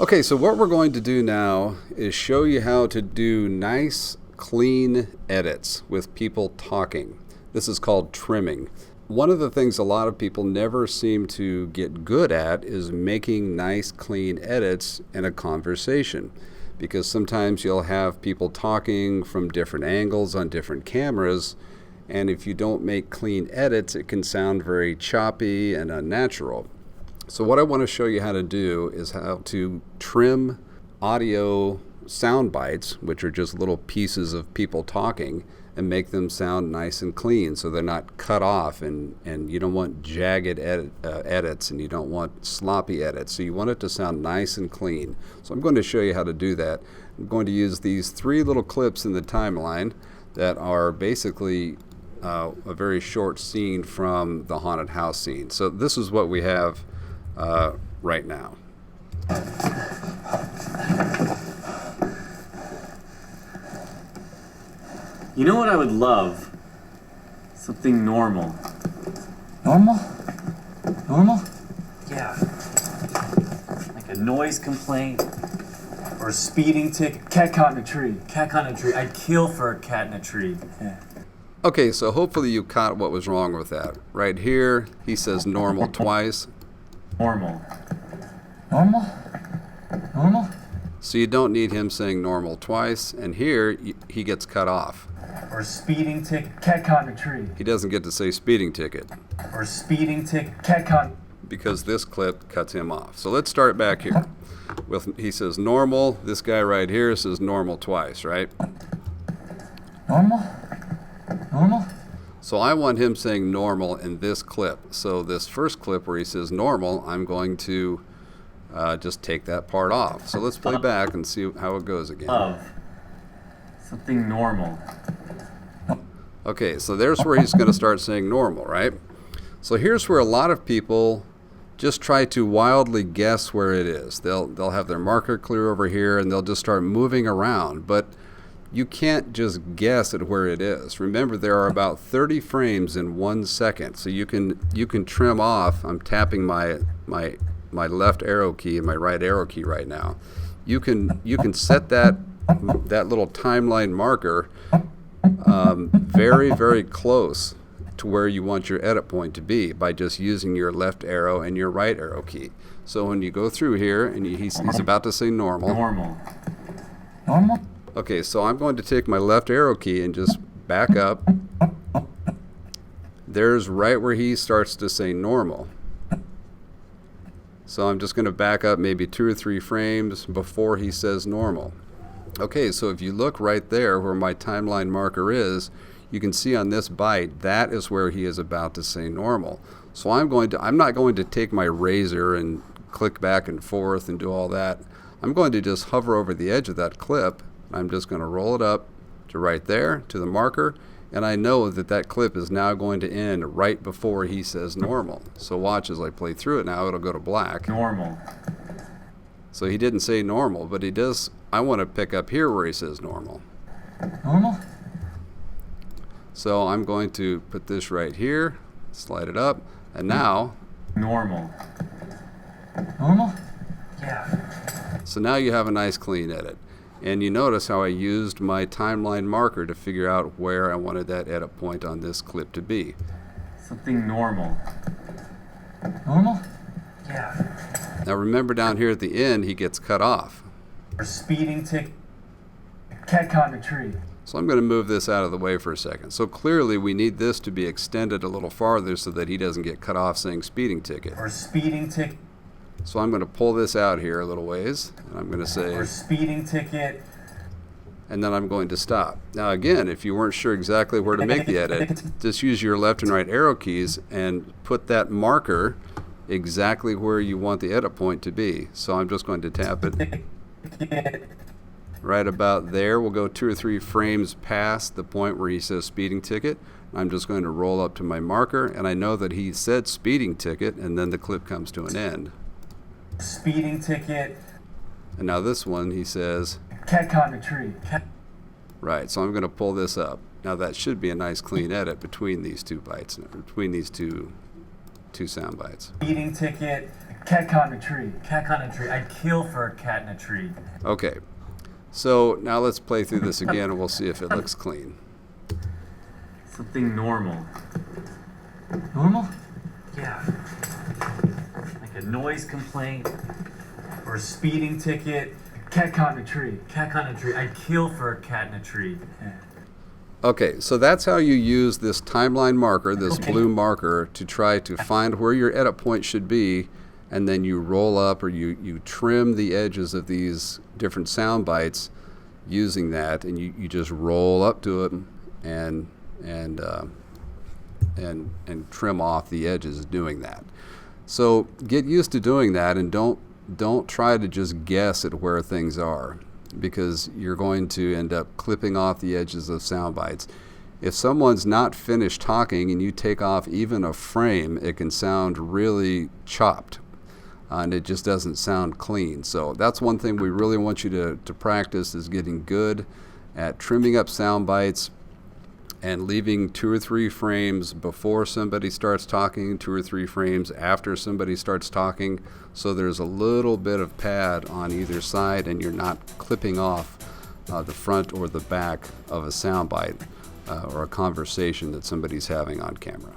Okay, so what we're going to do now is show you how to do nice, clean edits with people talking. This is called trimming. One of the things a lot of people never seem to get good at is making nice, clean edits in a conversation. Because sometimes you'll have people talking from different angles on different cameras, and if you don't make clean edits, it can sound very choppy and unnatural. So what I want to show you how to do is how to trim audio sound bites, which are just little pieces of people talking, and make them sound nice and clean so they're not cut off, and you don't want jagged edits, and you don't want sloppy edits. So you want it to sound nice and clean. So I'm going to show you how to do that. I'm going to use these 3 little clips in the timeline that are basically a very short scene from the haunted house scene. So this is what we have right now. You know what I would love? Something normal. Normal? Normal? Yeah. Like a noise complaint or a speeding ticket. Cat caught in a tree. Cat caught in a tree. I'd kill for a cat in a tree. Yeah. Okay, so hopefully you caught what was wrong with that. Right here, he says normal twice. Normal. Normal? Normal? So you don't need him saying normal twice. And here, he gets cut off. Or a speeding ticket. Cat caught in a tree. He doesn't get to say speeding ticket Or a speeding ticket. Cat caught. because this clip cuts him off. So let's start back here. He says normal. This guy right here says normal twice, right? Normal? Normal? So I want him saying normal in this clip. So this first clip where he says normal, I'm going to just take that part off. So let's play back and see how it goes again. Love. Something normal. Okay, so there's where he's going to start saying normal, right? So here's where a lot of people just try to wildly guess where it is. They'll have their marker clear over here, and they'll just start moving around. But you can't just guess at where it is. Remember, there are about 30 frames in 1 second, so you can trim off. I'm tapping my left arrow key and my right arrow key right now. You can set that little timeline marker very, very close to where you want your edit point to be by just using your left arrow and your right arrow key. So when you go through here and he's about to say normal. Normal. Normal? Okay, so I'm going to take my left arrow key and just back up. There's right where he starts to say normal. So I'm just going to back up maybe 2 or 3 frames before he says normal. Okay, so if you look right there where my timeline marker is, you can see on this bite, that is where he is about to say normal. So I'm not going to take my razor and click back and forth and do all that. I'm going to just hover over the edge of that clip. I'm just going to roll it up to right there, to the marker, and I know that that clip is now going to end right before he says normal. So watch as I play through it now, it'll go to black. Normal. So he didn't say normal, but he does. I want to pick up here where he says normal. Normal? So I'm going to put this right here, slide it up, and now, Normal. Normal? Yeah. so now you have a nice clean edit. And you notice how I used my timeline marker to figure out where I wanted that edit point on this clip to be. Something normal. Normal? Yeah. Now remember down here at the end, he gets cut off. Or speeding ticket. Cat caught in a tree. So I'm going to move this out of the way for a second. So clearly we need this to be extended a little farther so that he doesn't get cut off saying speeding ticket. Or speeding ticket. So I'm going to pull this out here a little ways, and I'm going to say, Or speeding ticket. and then I'm going to stop. Now again, if you weren't sure exactly where to make the edit, just use your left and right arrow keys and put that marker exactly where you want the edit point to be. So I'm just going to tap it right about there. We'll go 2 or 3 frames past the point where he says speeding ticket. I'm just going to roll up to my marker, and I know that he said speeding ticket, and then the clip comes to an end. Speeding ticket. And now this one, he says, Cat caught in a tree. Cat. right, so I'm going to pull this up. Now that should be a nice clean edit between these 2 bites, between these two sound bites. Speeding ticket. Cat caught in a tree. Cat caught in a tree. I'd kill for a cat in a tree. Okay, so now let's play through this again and we'll see if it looks clean. Something normal. Normal? Yeah. Like a noise complaint or a speeding ticket. Cat caught in a tree. Cat caught in a tree. I'd kill for a cat in a tree. Yeah. Okay, so that's how you use this timeline marker, this blue marker, to try to find where your edit point should be, and then you roll up or you trim the edges of these different sound bites using that, and you just roll up to it and trim off the edges doing that. So get used to doing that, and don't try to just guess at where things are, because you're going to end up clipping off the edges of sound bites. If someone's not finished talking and you take off even a frame, it can sound really chopped, and it just doesn't sound clean. So that's one thing we really want you to practice, is getting good at trimming up sound bites and leaving 2 or 3 frames before somebody starts talking, 2 or 3 frames after somebody starts talking, so there's a little bit of pad on either side and you're not clipping off the front or the back of a soundbite or a conversation that somebody's having on camera.